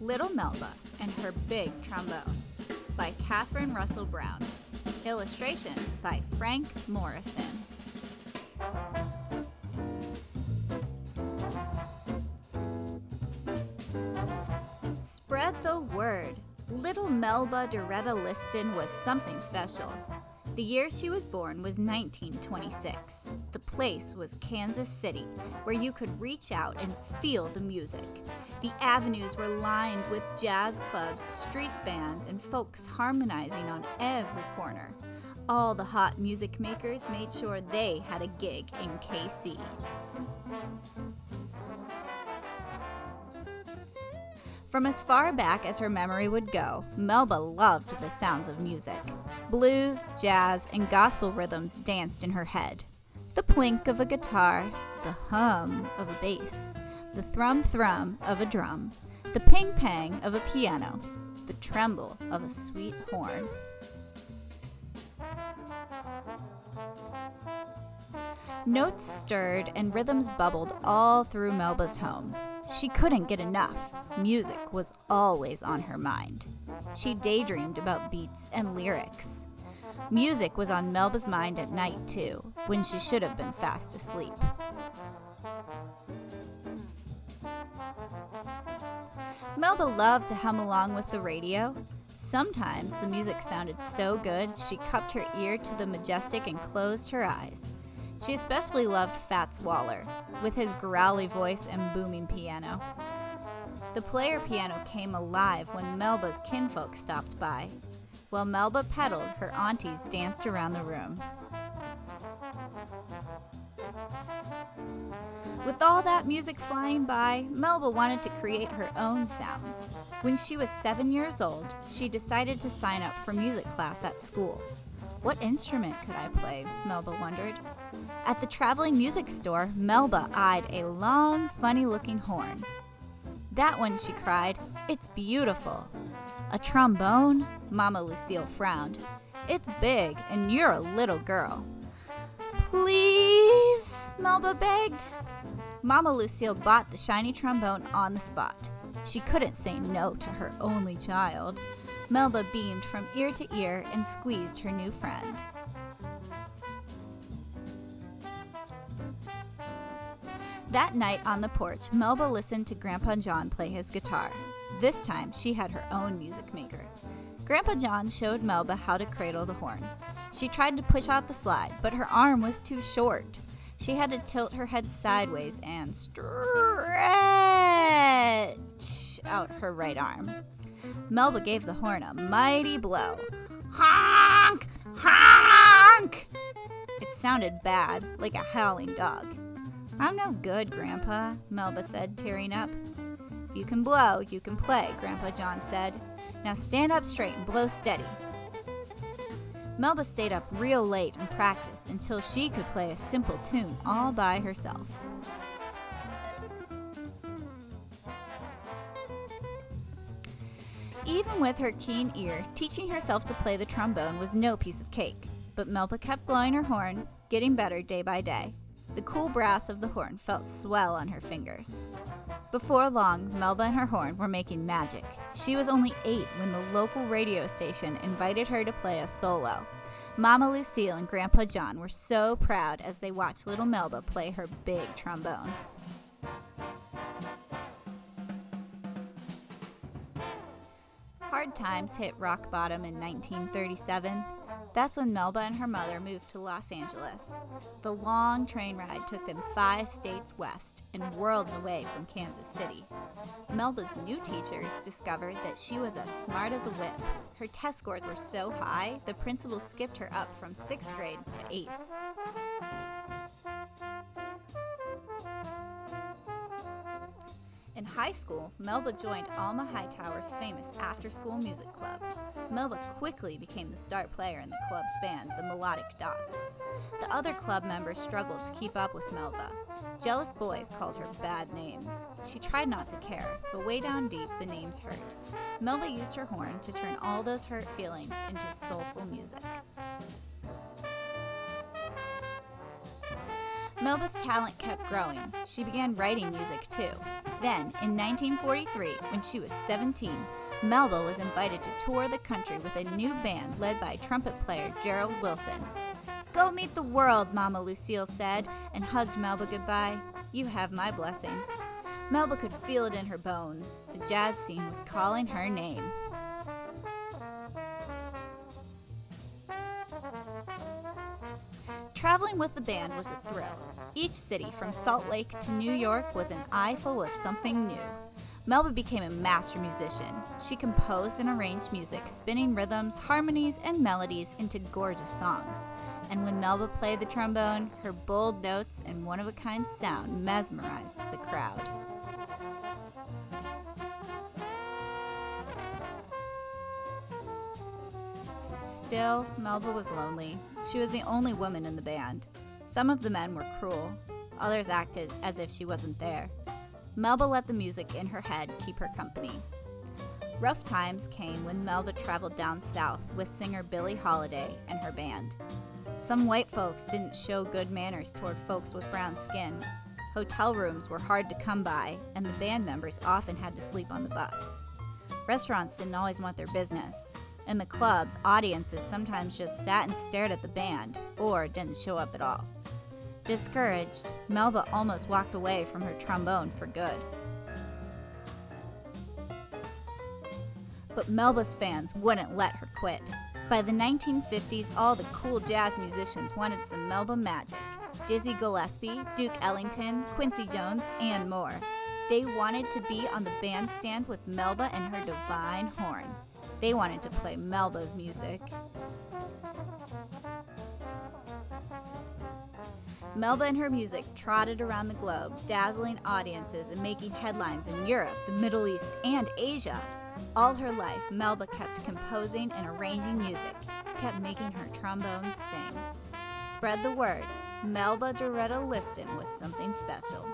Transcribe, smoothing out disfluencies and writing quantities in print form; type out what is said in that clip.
Little Melba and Her Big Trombone by Katherine Russell Brown. Illustrations by Frank Morrison. Spread the word. Little Melba Doretta Liston was something special. The year she was born was 1926. The place was Kansas City, where you could reach out and feel the music. The avenues were lined with jazz clubs, street bands, and folks harmonizing on every corner. All the hot music makers made sure they had a gig in KC. From as far back as her memory would go, Melba loved the sounds of music. Blues, jazz, and gospel rhythms danced in her head. The plink of a guitar, the hum of a bass, the thrum-thrum of a drum, the ping-pang of a piano, the tremble of a sweet horn. Notes stirred and rhythms bubbled all through Melba's home. She couldn't get enough. Music was always on her mind. She daydreamed about beats and lyrics. Music was on Melba's mind at night, too, when she should have been fast asleep. Melba loved to hum along with the radio. Sometimes the music sounded so good she cupped her ear to the majestic and closed her eyes. She especially loved Fats Waller, with his growly voice and booming piano. The player piano came alive when Melba's kinfolk stopped by. While Melba pedaled, her aunties danced around the room. With all that music flying by, Melba wanted to create her own sounds. When she was 7 years old, she decided to sign up for music class at school. What instrument could I play? Melba wondered. At the traveling music store, Melba eyed a long, funny-looking horn. That one, she cried. It's beautiful. A trombone? Mama Lucille frowned. It's big, and you're a little girl. Please, Melba begged. Mama Lucille bought the shiny trombone on the spot. She couldn't say no to her only child. Melba beamed from ear to ear and squeezed her new friend. That night on the porch, Melba listened to Grandpa John play his guitar. This time, she had her own music maker. Grandpa John showed Melba how to cradle the horn. She tried to push out the slide, but her arm was too short. She had to tilt her head sideways and stretch out her right arm. Melba gave the horn a mighty blow. Honk! Honk! It sounded bad, like a howling dog. I'm no good, Grandpa, Melba said, tearing up. You can blow, you can play, Grandpa John said. Now stand up straight and blow steady. Melba stayed up real late and practiced until she could play a simple tune all by herself. Even with her keen ear, teaching herself to play the trombone was no piece of cake. But Melba kept blowing her horn, getting better day by day. The cool brass of the horn felt swell on her fingers. Before long, Melba and her horn were making magic. She was only 8 when the local radio station invited her to play a solo. Mama Lucille and Grandpa John were so proud as they watched little Melba play her big trombone. Hard times hit rock bottom in 1937. That's when Melba and her mother moved to Los Angeles. The long train ride took them 5 states west and worlds away from Kansas City. Melba's new teachers discovered that she was as smart as a whip. Her test scores were so high, the principal skipped her up from 6th grade to 8th. In high school, Melba joined Alma Hightower's famous after-school music club. Melba quickly became the star player in the club's band, the Melodic Dots. The other club members struggled to keep up with Melba. Jealous boys called her bad names. She tried not to care, but way down deep, the names hurt. Melba used her horn to turn all those hurt feelings into soulful music. Melba's talent kept growing. She began writing music too. Then, in 1943, when she was 17, Melba was invited to tour the country with a new band led by trumpet player Gerald Wilson. "Go meet the world," Mama Lucille said, and hugged Melba goodbye. "You have my blessing." Melba could feel it in her bones. The jazz scene was calling her name. Traveling with the band was a thrill. Each city, from Salt Lake to New York, was an eye full of something new. Melba became a master musician. She composed and arranged music, spinning rhythms, harmonies, and melodies into gorgeous songs. And when Melba played the trombone, her bold notes and one-of-a-kind sound mesmerized the crowd. Still, Melba was lonely. She was the only woman in the band. Some of the men were cruel. Others acted as if she wasn't there. Melba let the music in her head keep her company. Rough times came when Melba traveled down south with singer Billie Holiday and her band. Some white folks didn't show good manners toward folks with brown skin. Hotel rooms were hard to come by, and the band members often had to sleep on the bus. Restaurants didn't always want their business. In the clubs, audiences sometimes just sat and stared at the band, or didn't show up at all. Discouraged, Melba almost walked away from her trombone for good. But Melba's fans wouldn't let her quit. By the 1950s, all the cool jazz musicians wanted some Melba magic. Dizzy Gillespie, Duke Ellington, Quincy Jones, and more. They wanted to be on the bandstand with Melba and her divine horn. They wanted to play Melba's music. Melba and her music trotted around the globe, dazzling audiences and making headlines in Europe, the Middle East, and Asia. All her life, Melba kept composing and arranging music, kept making her trombones sing. Spread the word, Melba Doretta Liston was something special.